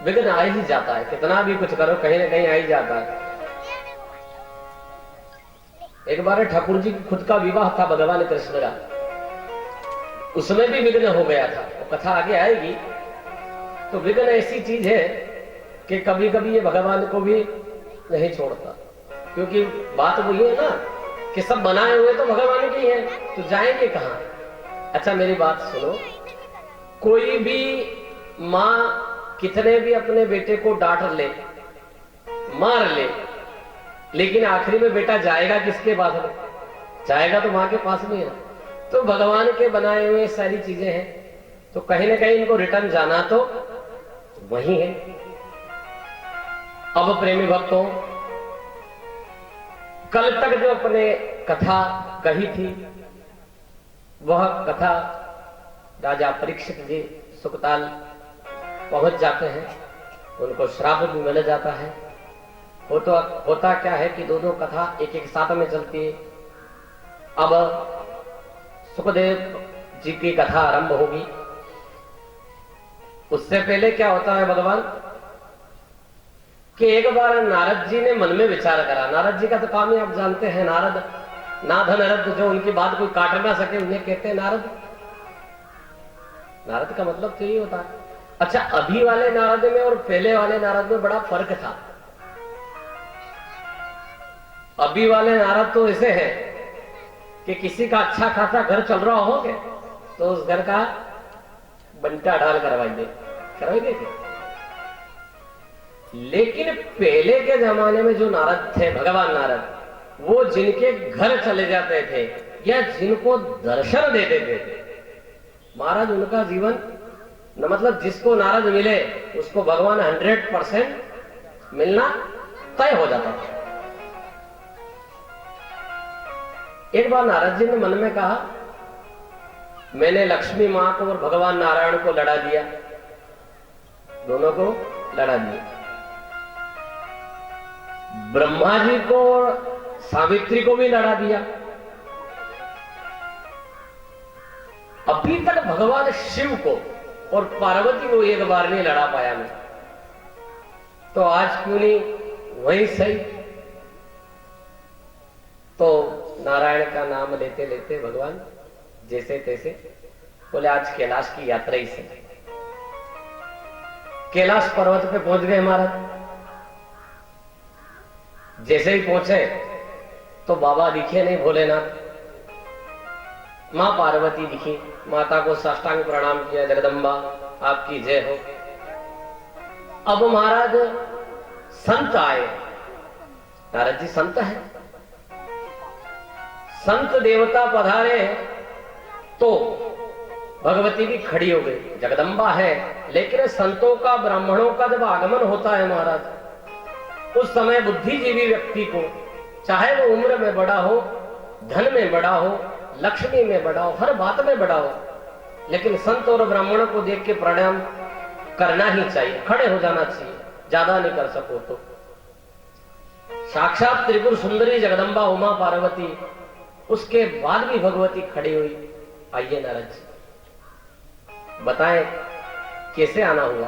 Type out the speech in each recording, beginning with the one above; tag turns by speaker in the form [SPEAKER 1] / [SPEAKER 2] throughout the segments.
[SPEAKER 1] विघ्न आ ही जाता है, कितना भी कुछ करो कहीं ना कहीं आ ही जाता है। एक बार ठाकुर जी खुद का विवाह था भगवान कृष्ण का, उसमें भी विघ्न हो गया था, वो कथा आगे आएगी। तो विघ्न ऐसी चीज है कि कभी कभी ये भगवान को भी नहीं छोड़ता, क्योंकि बात वो ये है ना कि सब बनाए हुए तो भगवान के ही हैं, तो जाएंगे कहां। अच्छा मेरी बात सुनो, कोई भी माँ कितने भी अपने बेटे को डांट ले, मार ले, लेकिन आखिरी में बेटा जाएगा किसके पास में? जाएगा तो मां के पास में है। तो भगवान के बनाए हुए सारी चीजें हैं, तो कहीं ना कहीं इनको रिटर्न जाना तो वही है। अब प्रेमी भक्तों, कल तक जो अपने कथा कही थी, वह कथा राजा परीक्षित जी सुकताल पहुंच जाते हैं, उनको श्राप भी मिल जाता है। होता क्या है कि दोनों कथा एक एक साथ में चलती है। अब सुखदेव जी की कथा आरंभ होगी। उससे पहले क्या होता है भगवान कि एक बार नारद जी ने मन में विचार करा। नारद जी का तो काम ही आप जानते हैं, नारद नाथ नारद, जो उनकी बात कोई काट ना सके उन्हें कहते हैं नारद। नारद का मतलब तो यही होता है। अच्छा, अभी वाले नारद में और पहले वाले नारद में बड़ा फर्क था। अभी वाले नारद तो ऐसे हैं कि किसी का अच्छा खासा घर चल रहा हो के तो उस घर का बंटा ढाल करवाई दे। लेकिन पहले के जमाने में जो नारद थे, भगवान नारद, वो जिनके घर चले जाते थे या जिनको दर्शन देते थे, महाराज उनका जीवन न, मतलब जिसको नारद मिले उसको भगवान 100% मिलना तय हो जाता था। एक बार नारद जी ने मन में कहा, मैंने लक्ष्मी मां को और भगवान नारायण को लड़ा दिया, दोनों को लड़ा दिया। ब्रह्मा जी को और सावित्री को भी लड़ा दिया। अभी तक भगवान शिव को और पार्वती को एक बार नहीं लड़ा पाया मैं, तो आज क्यों नहीं वही सही। तो नारायण का नाम लेते लेते भगवान जैसे तैसे बोले आज कैलाश की यात्रा ही से। कैलाश पर्वत पे पहुंच गए महाराज। जैसे ही पहुंचे तो बाबा दिखे नहीं, भोलेनाथ। मां पार्वती दिखी, माता को साष्टांग प्रणाम किया, जगदम्बा आपकी जय हो। अब महाराज संत आए। नारद जी संत है, संत देवता पधारे तो भगवती भी खड़ी हो गई। जगदम्बा है, लेकिन संतों का, ब्राह्मणों का जब आगमन होता है महाराज, उस समय बुद्धिजीवी व्यक्ति को, चाहे वो उम्र में बड़ा हो, धन में बड़ा हो, लक्ष्मी में बड़ा हो, हर बात में बड़ा हो, लेकिन संत और ब्राह्मणों को देख के प्रणाम करना ही चाहिए, खड़े हो जाना चाहिए, ज्यादा नहीं कर सको तो। साक्षात त्रिपुर सुंदरी जगदम्बा उमा पार्वती, उसके बाद भी भगवती खड़ी हुई। आइए नारद जी बताएं कैसे आना हुआ।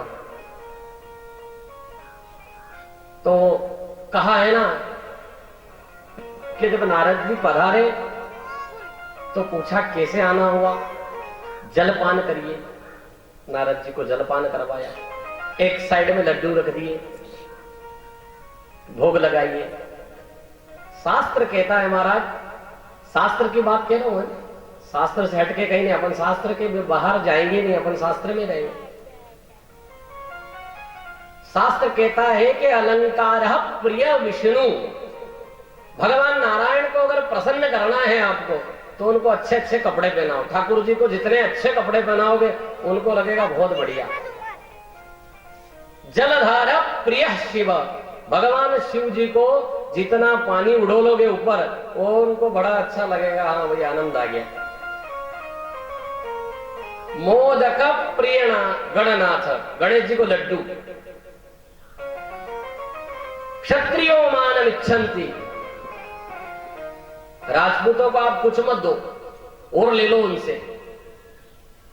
[SPEAKER 1] तो कहा है ना कि जब नारद जी पधारे तो पूछा कैसे आना हुआ। जलपान करिए, नारद जी को जलपान करवाया। एक साइड में लड्डू रख दिए, भोग लगाइए। शास्त्र कहता है महाराज, शास्त्र की बात कह रहा हूं, शास्त्र से हटके कहीं नहीं, अपन शास्त्र के बाहर जाएंगे नहीं, अपन शास्त्र में रहेंगे। शास्त्र कहता है कि अलंकार प्रिय विष्णु, भगवान नारायण को अगर प्रसन्न करना है आपको तो उनको अच्छे अच्छे कपड़े पहनाओ। ठाकुर जी को जितने अच्छे कपड़े पहनाओगे उनको लगेगा बहुत बढ़िया। जलधारा प्रिय शिव, भगवान शिव जी को जितना पानी उड़ोलोगे ऊपर वो उनको बड़ा अच्छा लगेगा, हाँ भाई आनंद आ गया। मोदक प्रियणा गणनाथ, गणेश जी को लड्डू। क्षत्रियो मान इच्छन्ति, राजपूतों को आप कुछ मत दो और ले लो उनसे।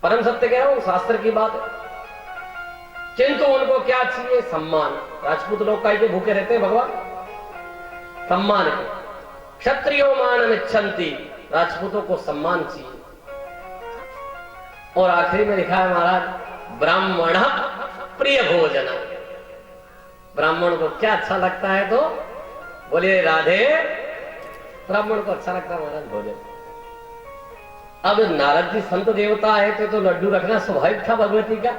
[SPEAKER 1] परम सत्य कह रहा हूं, शास्त्र की बात है। किंतु उनको क्या चाहिए? सम्मान। राजपूत लोग काहे के भूखे रहते हैं भगवान? सम्मान के। क्षत्रियो मानम इच्छन्ति, राजपूतों को सम्मान चाहिए। और आखिरी में लिखा है महाराज, ब्राह्मण प्रिय भोजन। ब्राह्मण को क्या अच्छा लगता है? तो बोलिए राधे। ब्राह्मण को अच्छा लगता है महाराज भोजन। अब नारद जी संत देवता आए थे तो लड्डू रखना स्वाभाविक था भगवती का।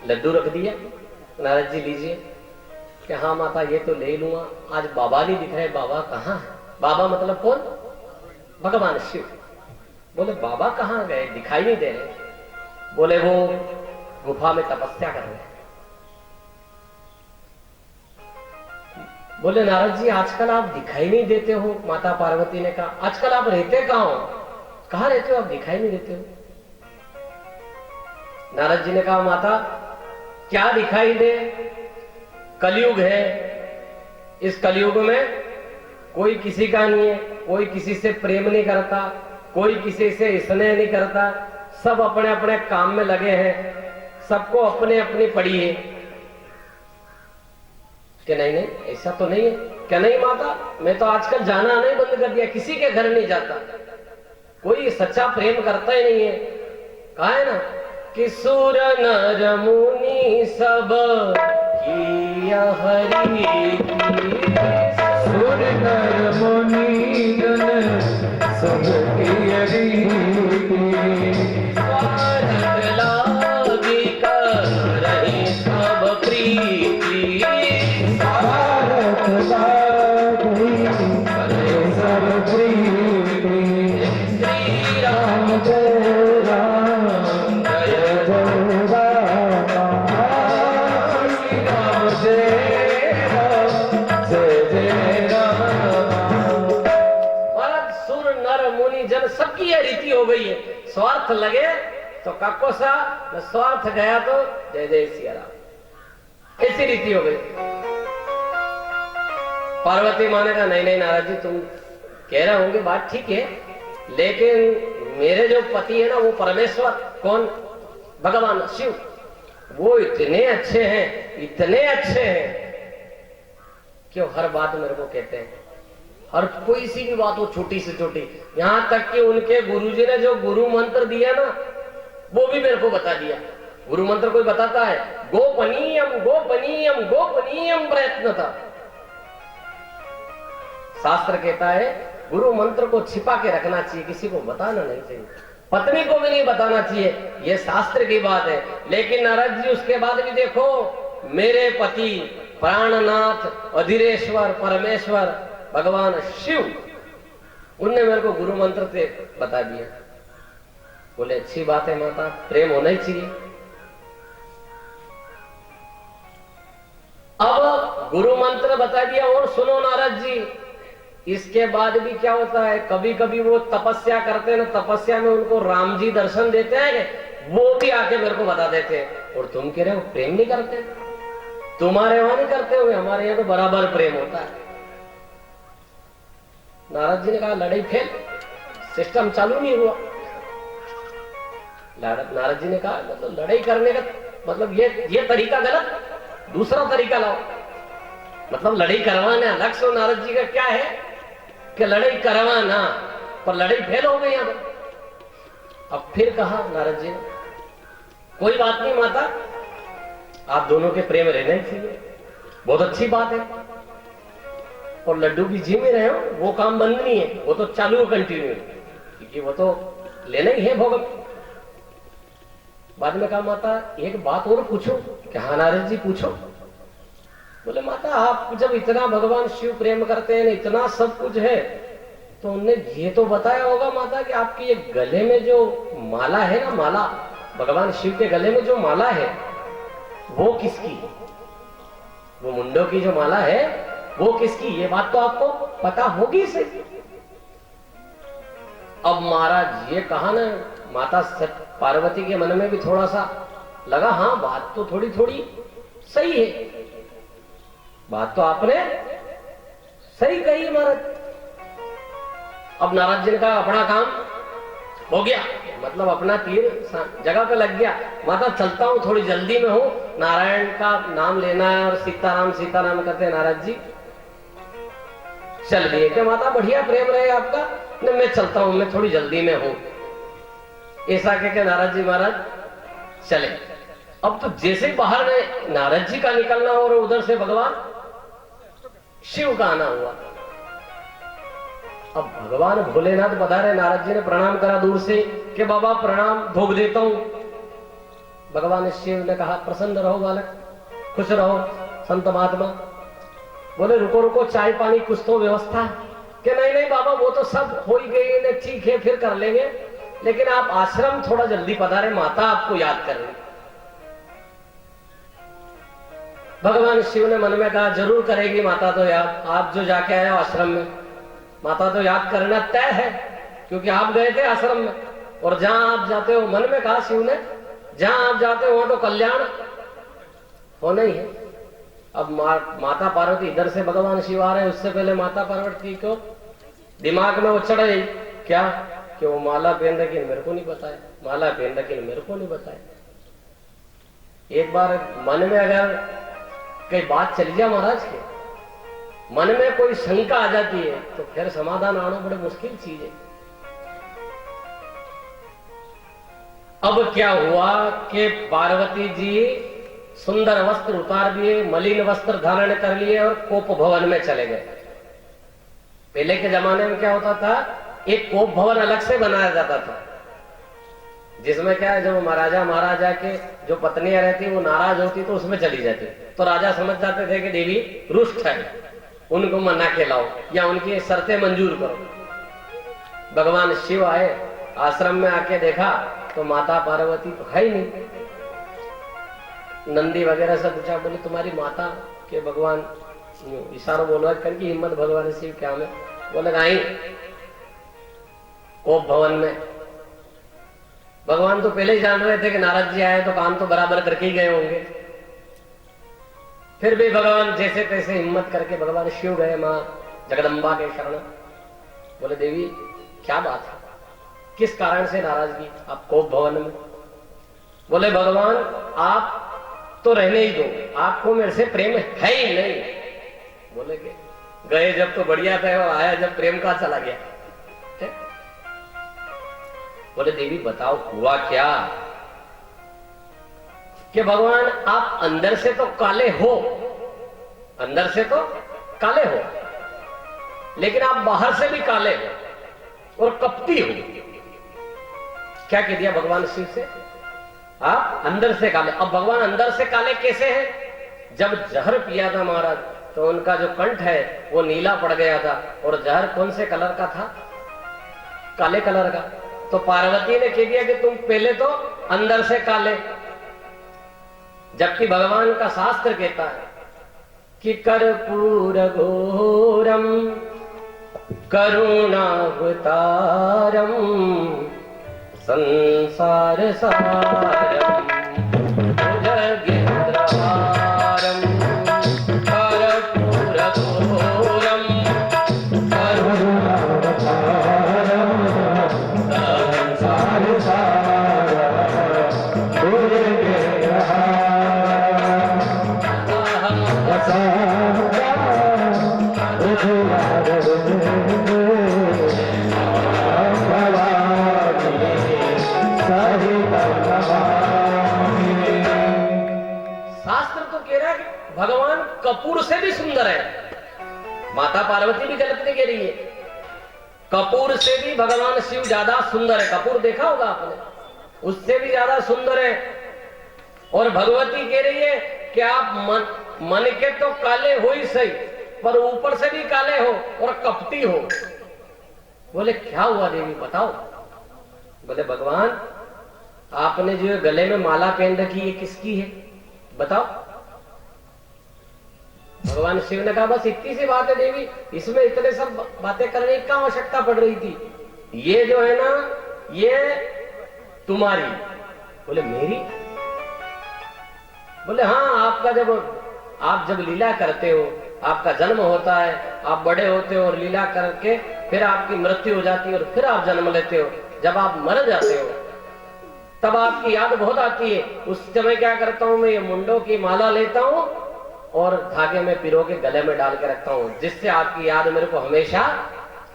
[SPEAKER 1] लड्डू रख दिया। नारद जी लीजिए। कि हाँ माता ये तो ले लूंगा। आज बाबा नहीं दिख रहे। बाबा कहाँ है? बाबा मतलब कौन? भगवान शिव। बोले बाबा कहाँ गए? दिखाई नहीं दे रहे। बोले वो गुफा में तपस्या कर रहे हैं। बोले नारद जी आजकल आप दिखाई नहीं देते हो। माता पार्वती ने कहा आजकल आप रहते कहाँ हो? कहाँ रहते हो? आप दिखाई नहीं देते हो। नारद जी ने कहा माता क्या दिखाई दे? कलयुग है। इस कलयुग में कोई किसी का नहीं है। कोई किसी से प्रेम नहीं करता, कोई किसी से स्नेह नहीं करता। सब अपने अपने काम में लगे हैं। सबको अपने अपनी पड़ी है। कि नहीं नहीं ऐसा तो नहीं है। क्या नहीं माता, मैं तो आजकल जाना नहीं बंद कर दिया। किसी के घर नहीं जाता। कोई सच्चा प्रेम करता ही नहीं है। कहा है ना कि सुर नर मुनि सब किया हरि।
[SPEAKER 2] सुर नर मुनि जन सब किया हरि।
[SPEAKER 1] स्वार्थ लागी कर रही सब प्रीति।
[SPEAKER 2] स्वार्थ लागी करे सब प्रीति।
[SPEAKER 1] श्री राम
[SPEAKER 2] जय राम जय जय राम। श्री राम जय राम जय जय राम।
[SPEAKER 1] महाराज सुर नर मुनि जन सबकी यह रीति हो गई है। स्वार्थ लगे तो काको सा, न स्वार्थ गया तो जय जय सिया राम। ऐसी रीति हो गई। पार्वती माँ ने कहा नहीं नहीं नारद जी तुम कह रहे होंगे बात ठीक है, लेकिन मेरे जो पति है ना वो परमेश्वर कौन? भगवान शिव। वो इतने अच्छे हैं, इतने अच्छे हैं कि वो हर बात मेरे को कहते हैं। हर कोई सी भी बात हो, छोटी से छोटी, यहां तक कि उनके गुरुजी ने जो गुरु मंत्र दिया ना वो भी मेरे को बता दिया। गुरु मंत्र कोई बताता है? गोपनीयम गोपनीयम गोपनीयम प्रयत्न था। शास्त्र कहता है गुरु मंत्र को छिपा के रखना चाहिए, किसी को बताना नहीं चाहिए। पत्नी को भी नहीं बताना चाहिए। ये शास्त्र की बात है। लेकिन नारद जी उसके बाद भी देखो, मेरे पति प्राणनाथ अधीरेश्वर परमेश्वर भगवान शिव, उनने मेरे को गुरु मंत्र से बता दिया। बोले अच्छी बात है माता, प्रेम होना ही चाहिए। अब गुरु मंत्र बता दिया। और सुनो नारद जी, इसके बाद भी क्या होता है, कभी कभी वो तपस्या करते हैं ना, तपस्या में उनको राम जी दर्शन देते हैं, वो भी आके मेरे को बता देते हैं। और तुम कह रहे हो प्रेम नहीं करते? तुम्हारे वहां नहीं करते होंगे, हमारे यहाँ तो बराबर प्रेम होता है। नारद जी ने कहा लड़ाई फेल, सिस्टम चालू नहीं हुआ। नारद जी ने कहा मतलब लड़ाई करने का मतलब ये तरीका गलत, दूसरा तरीका लाओ। मतलब लड़ाई करवाना लक्ष्य नारद जी का क्या है कि लड़ाई करवाना, पर लड़ाई फेल हो गई। यहां अब फिर कहा नारद जी ने कोई बात नहीं माता, आप दोनों के प्रेम रहना ही चाहिए, बहुत अच्छी बात है। और लड्डू की जी में रहे हो, वो काम बंद नहीं है, वो तो चालू है कंटिन्यू, क्योंकि वो तो लेना ही है भोग। बाद में कहा माता एक बात और पूछो। क्या? हाँ नारद जी पूछो। बोले माता आप जब इतना भगवान शिव प्रेम करते हैं, इतना सब कुछ है, तो उनने ये तो बताया होगा माता कि आपकी ये गले में जो माला है ना, माला भगवान शिव के गले में जो माला है वो किसकी? वो मुंडों की जो माला है वो किसकी? ये बात तो आपको पता होगी से। अब महाराज ये कहा ना, माता पार्वती के मन में भी थोड़ा सा लगा, हाँ बात तो थोड़ी थोड़ी सही है, बात तो आपने सही कही महाराज। अब नारद जी ने कहा अपना काम हो गया, मतलब अपना तीर जगह पे लग गया। माता चलता हूँ, थोड़ी जल्दी में हूँ, नारायण का नाम लेना है और सीताराम सीताराम करते हैं नारद जी। चल दिए कि माता बढ़िया प्रेम रहे आपका, नहीं मैं चलता हूँ, मैं थोड़ी जल्दी में हूँ। ऐसा कह के नारद जी महाराज चले। अब तो जैसे ही बाहर में नारद जी का निकलना और उधर से भगवान शिव का आना हुआ। अब भगवान भोलेनाथ पधारे, नारद जी ने प्रणाम करा दूर से कि बाबा प्रणाम, भोग देता हूं। भगवान शिव ने कहा प्रसन्न रहो बालक, खुश रहो संत महात्मा। बोले रुको रुको, चाय पानी कुछ तो व्यवस्था। कि नहीं नहीं बाबा वो तो सब हो ही गई है, ठीक है फिर कर लेंगे, लेकिन आप आश्रम थोड़ा जल्दी पधारे, माता आपको याद कर रही। भगवान शिव ने मन में कहा जरूर करेगी माता तो याद, आप जो जाके आए हो आश्रम में, माता तो याद करना तय है, क्योंकि आप गए थे आश्रम में। और जहां आप जाते हो, मन में कहा शिव ने, जहां आप जाते हो वहां तो कल्याण होना ही है। अब माता पार्वती इधर से भगवान शिव आ रहे हैं, उससे पहले माता पार्वती को दिमाग में वो चढ़ गई क्या कि वो माला पहन रखी मेरे को नहीं बताया, माला पहन रखी मेरे को नहीं बताया। एक बार मन में अगर कई बात चली जाए महाराज के, मन में कोई शंका आ जाती है तो फिर समाधान आना बड़े मुश्किल चीज है। अब क्या हुआ कि पार्वती जी सुंदर वस्त्र उतार दिए, मलिन वस्त्र धारण कर लिए और कोप भवन में चले गए। पहले के जमाने में क्या होता था, एक कोप भवन अलग से बनाया जाता था, जिसमें क्या है, जब महाराजा महाराजा के जो पत्नियां रहती वो नाराज होती तो उसमें चली जाती, तो राजा समझ जाते थे कि देवी रुष्ट है, उनको मना के लाओ या उनकी शर्तें मंजूर करो। भगवान शिव आए, आश्रम में आके देखा तो माता पार्वती तो है ही नहीं। नंदी वगैरह सब पूछा, बोले तुम्हारी माता के भगवान इशारों बोलवा करके हिम्मत भगवान शिव क्या में, बोले आई कोप भवन में। भगवान तो पहले ही जान रहे थे कि नारद जी आए तो काम तो बराबर करके ही गए होंगे, फिर भी भगवान जैसे तैसे हिम्मत करके भगवान शिव गए मां जगदम्बा के शरण। बोले देवी क्या बात है, किस कारण से नाराजगी आप कोप भवन में? बोले भगवान आप तो रहने ही दो, आपको मेरे से प्रेम है ही नहीं। बोले कि गए जब तो बढ़िया थे और आया जब प्रेम का चला गया। बोले देवी बताओ हुआ क्या? कि भगवान आप अंदर से तो काले हो, अंदर से तो काले हो, लेकिन आप बाहर से भी काले हो और कपटी हो। क्या कह दिया भगवान शिव से? आप अंदर से काले। अब भगवान अंदर से काले कैसे हैं? जब जहर पिया था महाराज तो उनका जो कंठ है वो नीला पड़ गया था, और जहर कौन से कलर का था? काले कलर का। तो पार्वती ने कह दिया कि तुम पहले तो अंदर से काले, जबकि भगवान का शास्त्र कहता है कि कर्पूर घोरम करुणावतारम संसार सारम भुजगेन्द्रहारम कर्पूर घोरम करुणावतारम संसार सारम शास्त्र तो कह रहा है कि भगवान कपूर से भी सुंदर है। माता पार्वती भी गलत नहीं कह रही है, कपूर से भी भगवान शिव ज्यादा सुंदर है। कपूर देखा होगा आपने, उससे भी ज्यादा सुंदर है। और भगवती कह रही है कि आप मन के तो काले हो ही सही, पर ऊपर से भी काले हो और कपटी हो। बोले क्या हुआ देवी बताओ? बोले भगवान आपने जो गले में माला पहन रखी है किसकी है बताओ? भगवान शिव ने कहा बस इतनी सी बात है देवी, इसमें इतने सब बातें करने की क्या आवश्यकता पड़ रही थी? ये जो है ना ये तुम्हारी। बोले मेरी? बोले हाँ, आपका आप जब लीला करते हो, आपका जन्म होता है, आप बड़े होते हो और लीला करके फिर आपकी मृत्यु हो जाती है और फिर आप जन्म लेते हो। जब आप मर जाते हो तब आपकी याद बहुत आती है। उस समय क्या करता हूं मैं, ये मुंडों की माला लेता हूं और धागे में पिरो के गले में डाल के रखता हूं, जिससे आपकी याद मेरे को हमेशा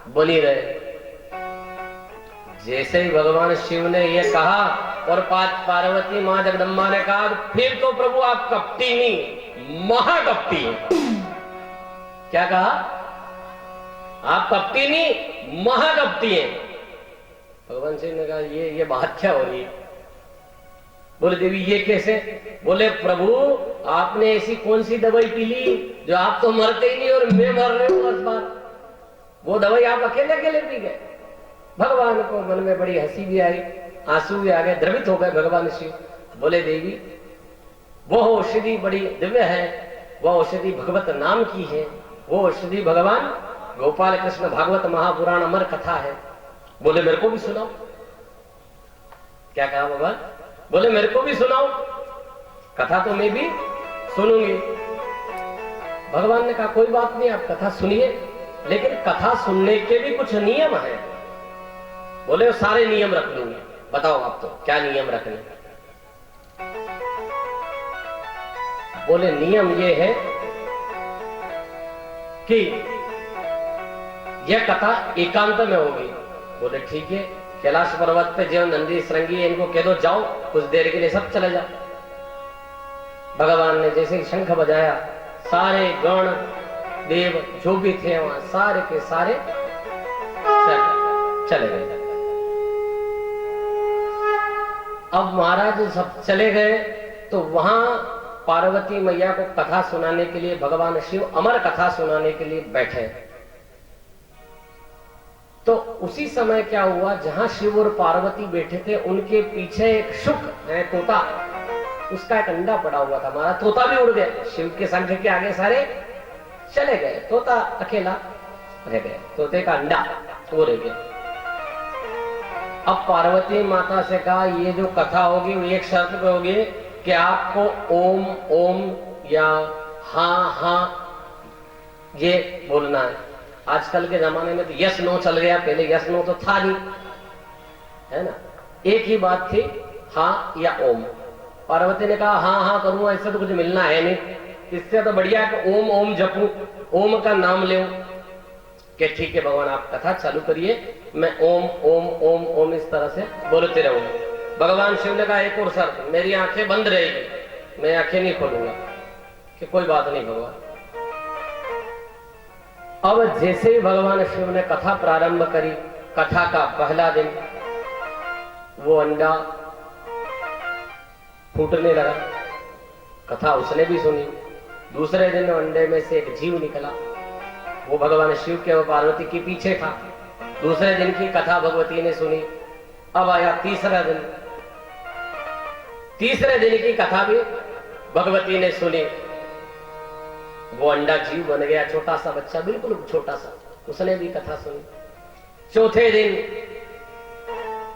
[SPEAKER 1] बनी रहे। जैसे ही भगवान शिव ने ये कहा और पार्वती मां जगदम्बा ने कहा, फिर तो प्रभु आप कपटी नहीं, महाकपटी हैं। क्या कहा? आप कपटी नहीं, महाकपटी हैं। भगवान शिव ने कहा ये बात क्या हो रही है? बोले देवी ये कैसे? बोले प्रभु आपने ऐसी कौन सी दवाई पी ली जो आप तो मरते ही नहीं और मैं मर रही हूं 10 बार? वो दवाई आप अकेले अकेले पी गए। भगवान को मन में बड़ी हंसी भी आई, आंसू भी आ गए, द्रवित हो गए भगवान शिव। बोले देवी वो औषधि बड़ी दिव्य है, वो औषधि भगवत नाम की है, वो औषधि भगवान गोपाल कृष्ण भागवत महापुराण अमर कथा है। बोले मेरे को भी सुनाओ। क्या कहा भगवान? बोले मेरे को भी सुनाओ, कथा तो मैं भी सुनूंगी। भगवान ने कहा कोई बात नहीं, आप कथा सुनिए, लेकिन कथा सुनने के भी कुछ नियम है। बोले वो सारे नियम रख लूंगे। बताओ आप तो क्या नियम रखने? बोले नियम ये है कि यह कथा एकांत में होगी। बोले ठीक है, कैलाश पर्वत पे जो नंदी श्रृंगी इनको कह दो जाओ, कुछ देर के लिए सब चले जाओ। भगवान ने जैसे ही शंख बजाया, सारे गण देव जो भी थे वहां सारे के सारे चले गए। अब महाराज सब चले गए तो वहां पार्वती मैया को कथा सुनाने के लिए भगवान शिव अमर कथा सुनाने के लिए बैठे। तो उसी समय क्या हुआ, जहां शिव और पार्वती बैठे थे उनके पीछे एक शुक है तोता, उसका एक अंडा पड़ा हुआ था। हमारा तोता भी उड़ गया, शिव के शंख के आगे सारे चले गए, तोता अकेला रह गया, तोते का अंडा वो रह गया। अब पार्वती माता से कहा ये जो कथा होगी वो एक शर्त पे होगी कि आपको ओम ओम या हाँ हाँ ये बोलना है। आजकल के जमाने में तो यस नो चल गया, पहले यस नो तो था नहीं, है ना? एक ही बात थी, हाँ या ओम। पार्वती ने कहा हाँ हाँ करूंगा, इससे तो कुछ मिलना है नहीं, इससे तो बढ़िया है कि ओम ओम जपूं, ओम का नाम ले। कि ठीक है भगवान आप कथा चालू करिए, मैं ओम ओम ओम ओम इस तरह से बोलते रहूंगा। भगवान शिव ने कहा एक और शर्त, मेरी आंखें बंद रहेगी, मैं आंखें नहीं खोलूंगा। कि कोई बात नहीं भगवान। अब जैसे ही भगवान शिव ने कथा प्रारंभ करी, कथा का पहला दिन वो अंडा फूटने लगा, कथा उसने भी सुनी। दूसरे दिन अंडे में से एक जीव निकला, वो भगवान शिव के और पार्वती के पीछे था। दूसरे दिन की कथा भगवती ने सुनी। अब आया तीसरा दिन, तीसरे दिन की कथा भी भगवती ने सुनी। वो अंडा जीव बन गया, छोटा सा बच्चा, बिल्कुल छोटा सा, उसने भी कथा सुनी। चौथे दिन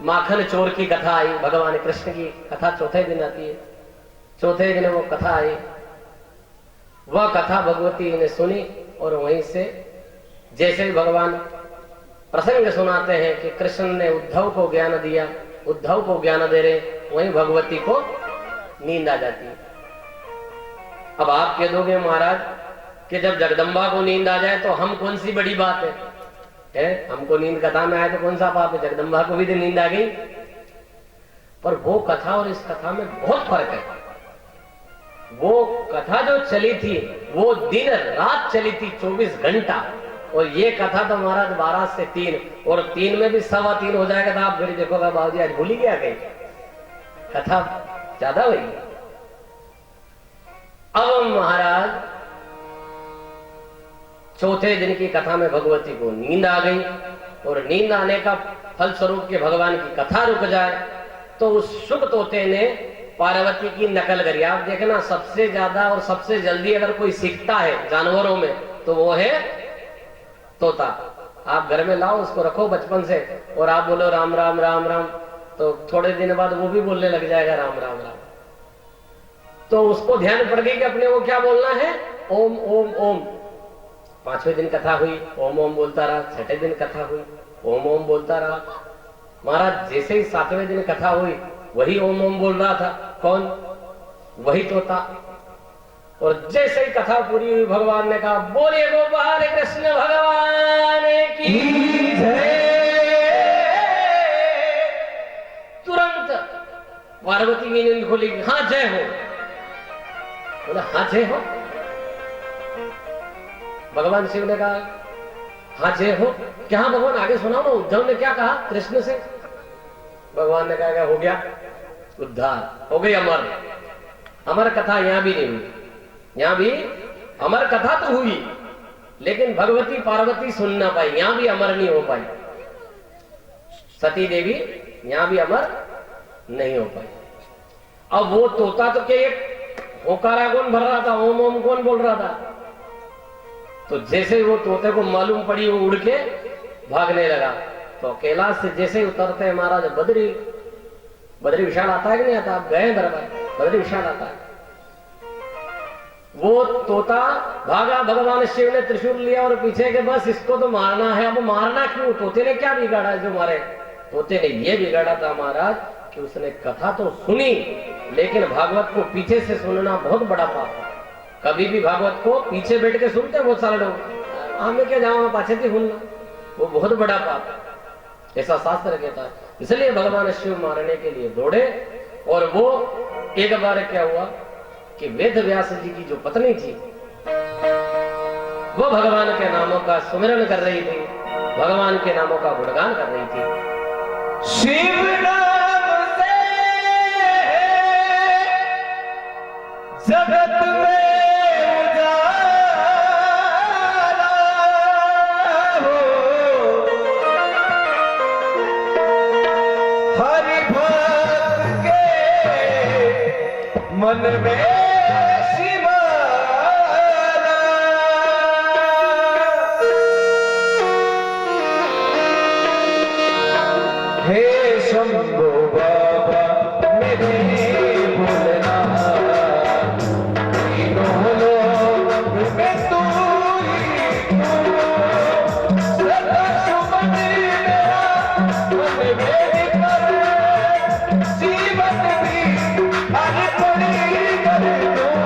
[SPEAKER 1] माखन चोर की कथा आई, भगवान कृष्ण की कथा चौथे दिन आती है। चौथे दिन वो कथा आई, वह कथा भगवती ने सुनी और वहीं से जैसे ही भगवान प्रसंग सुनाते हैं कि कृष्ण ने उद्धव को ज्ञान दिया, उद्धव को ज्ञान दे रहे, वहीं भगवती को नींद आ जाती है। अब आप कह दोगे महाराज कि जब जगदम्बा को नींद आ जाए तो हम कौन सी बड़ी बात है? हमको नींद कथा में आए तो कौन सा पाप है? जगदम्बा को भी तो नींद आ गई। पर वो कथा और इस कथा में बहुत फर्क है। वो कथा जो चली थी वो दिन रात चली थी, 24 घंटा, और ये कथा तो महाराज 12 से 3, और 3 में भी 3:15 हो जाएगा तो आप फिर देखोगा बाबूजी आज भूल ही गया गई, कथा ज्यादा हुई। अब महाराज चौथे दिन की कथा में भगवती को नींद आ गई, और नींद आने का फलस्वरूप के भगवान की कथा रुक जाए तो उस शुक तोते ने पार्वती की नकल करी। आप देखना सबसे ज्यादा और सबसे जल्दी अगर कोई सीखता है जानवरों में तो वो है तोता। आप घर में लाओ, उसको रखो बचपन से, और आप बोलो राम राम राम राम, तो थोड़े दिन बाद वो भी बोलने लग जाएगा राम राम राम। तो उसको ध्यान पड़ गई कि अपने को क्या बोलना है, ओम ओम ओम। 5वें दिन कथा हुई, ओम ओम बोलता रहा। 6ठे दिन कथा हुई, ओम ओम बोलता रहा। महाराज जैसे ही 7वें दिन कथा हुई वही ओम ओम बोल रहा था। कौन? वही तोता। और जैसे ही कथा पूरी हुई भगवान ने कहा बोलिए गोपाल कृष्ण भगवान की जय। तुरंत पार्वती की नींद खोली। हाँ जय हो। बोला हाँ जय हो। भगवान शिव ने कहा हाँ जय हो। क्या भगवान आगे सुनाओ ना, उद्धव ने क्या कहा कृष्ण से? भगवान ने कहा हो गया उद्धार, हो गई अमर। अमर कथा यहां भी नहीं हुई। यहां भी अमर कथा तो हुई, लेकिन भगवती पार्वती सुन ना पाई, यहां भी अमर नहीं हो पाई। सती देवी यहां भी अमर नहीं हो पाई। अब वो तोता तो क्या एक होकारा कौन भर रहा था, ओम ओम कौन बोल रहा था? तो जैसे वो तोते को मालूम पड़ी वो उड़ के भागने लगा। तो कैलाश से जैसे ही उतरते हैं महाराज बद्री विशाल आता है कि नहीं आता? आप गए बराबर, बद्री विशाल आता है। वो तोता भागा, भगवान शिव ने त्रिशूल लिया और पीछे के बस इसको तो मारना है। अब मारना क्यों? तोते ने क्या बिगाड़ा जो मारे? तोते ने ये बिगाड़ा था महाराज कि उसने कथा तो सुनी, लेकिन भागवत को पीछे से सुनना बहुत बड़ा पाप है। कभी भी भागवत को पीछे बैठ के सुनते हैं बहुत सारे लोग, हमें क्या जाओ पाछे थी सुनना, वो बहुत बड़ा पाप है, ऐसा शास्त्र कहता है। इसलिए भगवान शिव मारने के लिए दौड़े। और वो एक बार क्या हुआ कि वेद व्यास जी की जो पत्नी थी वो भगवान के नामों का सुमिरन कर रही थी, भगवान के नामों का गुणगान कर रही थी।
[SPEAKER 2] शिव नाम से जगत में मन में शिवाला। हे शंभो बाबा मेरे भोलेना, तीनों लोक में तू ही तू, सदा सुमन मेरा मन मेरी कर, जीवन भी अर्पण कर दूं।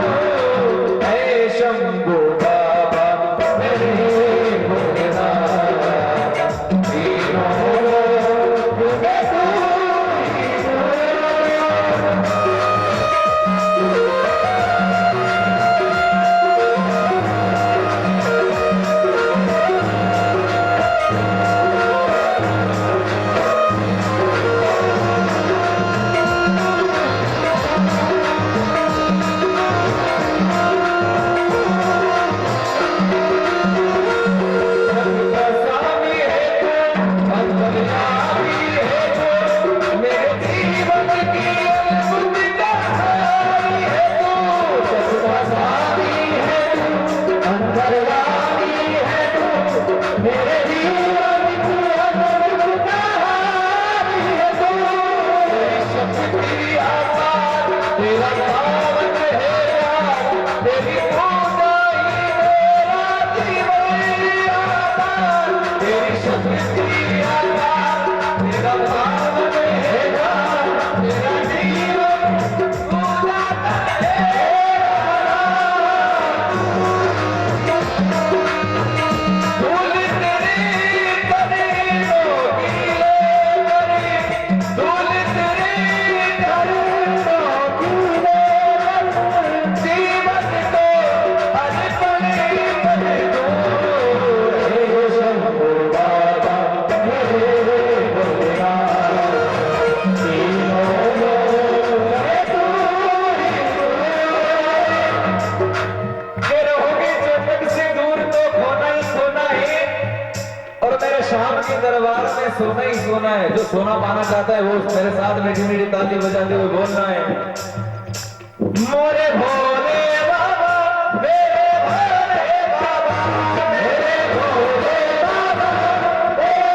[SPEAKER 2] हे शंभो बाबा मेरे भोलेना, तीनों लोक में तू ही तू। दरबार में सोना ही सोना है। जो सोना पाना चाहता है वो मेरे साथ मीठी मीठी ताली बजाते हुए बोलना है, मोरे भोले बाबा मेरे भोले बाबा मेरे भोले बाबा मेरे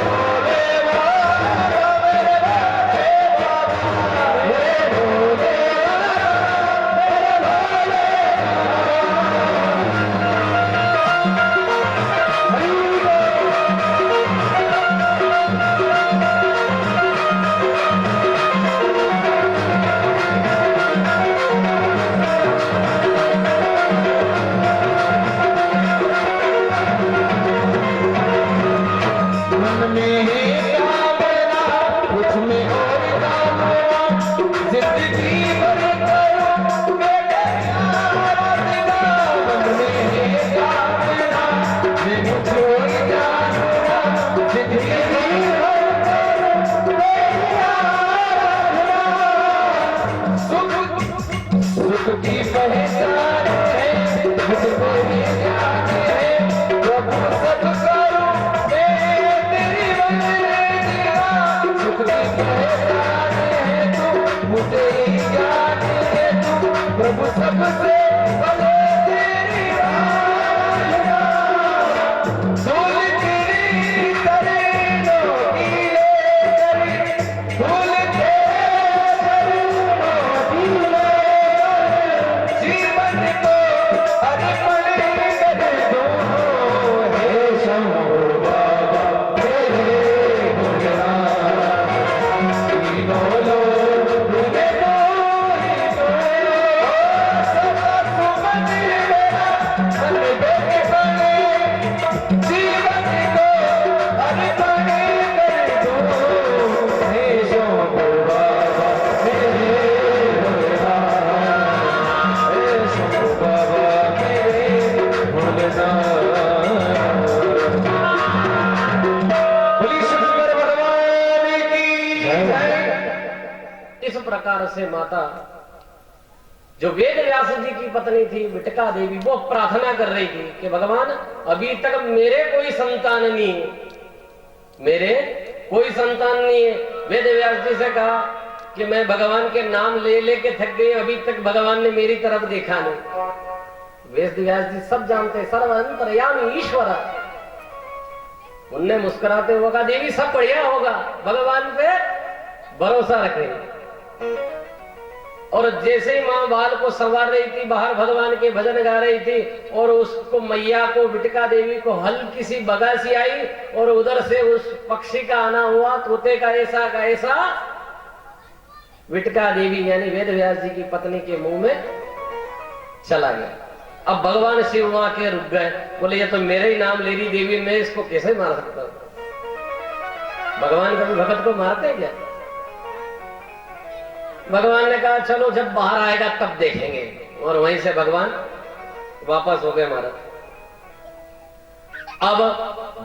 [SPEAKER 2] भोले बाबा मेरे भोले बाबा मेरे भोले बाबा। की पहचान है, मुझको ही ज्ञान है, प्रभु सब करूं मैं तेरी वंदना। सुख की पहचान है तू, मुझे ही ज्ञान है तू, प्रभु सबसे भले तेरी वंदना। धूल तेरी चरणों की लेकर, धूल जीवन को अर्पण कर दूं। हे शंभो बाबा तेरे गुणगान, तीनों लोग में कोई कोई, सदा सुमन मेरा मन बेबने, जीवन को अर्पण कर दूं। हे शंभो बाबा तेरे
[SPEAKER 1] इस प्रकार से माता जो वेद व्यास जी की पत्नी थी विटका देवी, वो प्रार्थना कर रही थी कि भगवान अभी तक मेरे कोई संतान नहीं है, मेरे कोई संतान नहीं है। वेद व्यास जी से कहा कि मैं भगवान के नाम ले लेके थक गई, अभी तक भगवान ने मेरी तरफ देखा नहीं। वेद व्यास जी सब जानते, सर्व अंतर्यामी ईश्वर। उनने मुस्कुराते हुए कहा देवी सब बढ़िया होगा, भगवान पे भरोसा रखें। और जैसे ही मां बाल को संवार रही थी, बाहर भगवान के भजन गा रही थी, और उसको मैया को विटका देवी को हल्की सी बगासी आई, और उधर से उस पक्षी का आना हुआ, तोते का ऐसा विटका देवी यानी वेद व्यास जी की पत्नी के मुंह में चला गया। अब भगवान शिव वहां के रुक गए, बोले ये तो मेरे ही नाम ले रही देवी, मैं इसको कैसे मार सकता हूं? भगवान कभी भगत को मारते क्या? भगवान ने कहा चलो जब बाहर आएगा तब देखेंगे, और वहीं से भगवान वापस हो गए महाराज। अब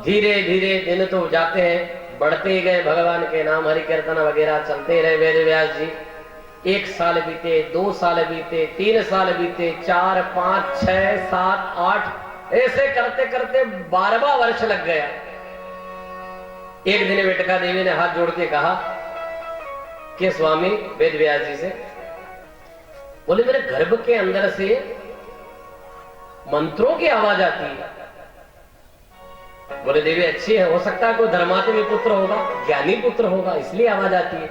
[SPEAKER 1] धीरे धीरे दिन तो जाते हैं, बढ़ते ही गए, भगवान के नाम हरि कीर्तन वगैरह चलते रहे वेद व्यास जी। 1 साल बीते, 2 साल बीते, 3 साल बीते, 4, 5, 6, 7, 8, ऐसे करते करते 12वां वर्ष लग गया। एक दिन विटका देवी ने हाथ जोड़ के कहा कि स्वामी वेद व्यास जी से, बोले मेरे गर्भ के अंदर से मंत्रों की आवाज आती है। बोले देवी अच्छी है, हो सकता है कोई धर्मात्मी पुत्र होगा, ज्ञानी पुत्र होगा, इसलिए आवाज आती है।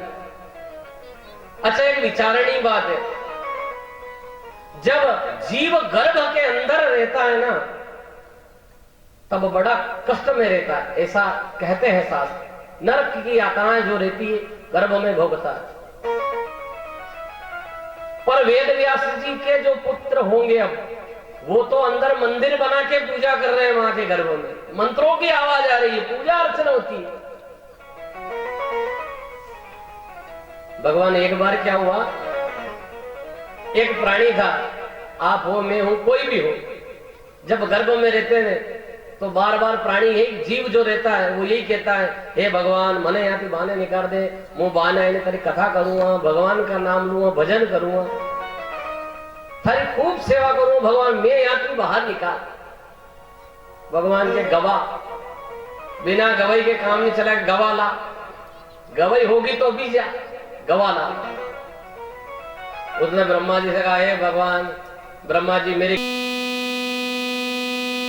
[SPEAKER 1] अच्छा एक विचारणीय बात है, जब जीव गर्भ के अंदर रहता है ना, तब बड़ा कष्ट में रहता है, ऐसा कहते हैं शास्त्र। नरक की यातनाएं जो रहती है गर्भ में भोगता है। पर वेद व्यास जी के जो पुत्र होंगे अब, वो तो अंदर मंदिर बना के पूजा कर रहे हैं, वहां के गर्भ में मंत्रों की आवाज आ रही है, पूजा अर्चना होती है। भगवान एक बार क्या हुआ, एक प्राणी था, आप हो मैं हूं कोई भी हो, जब गर्भ में रहते हैं तो बार बार प्राणी यही जीव जो रहता है वो यही कहता है, हे भगवान मने यहाँ पे बहाने निकाल दे, मुंह बहाने आने तेरी कथा करूंगा, भगवान का नाम लूंगा, भजन करूंगा, थारी खूब सेवा करूंगा, भगवान मैं यहाँ पे बाहर निकाल। भगवान के गवाह, बिना गवाही के काम नहीं चला, गवाह ला, गवाही होगी तो भी जा, गवाह ला। उसने ब्रह्मा जी से कहा, हे भगवान, ब्रह्मा जी मेरी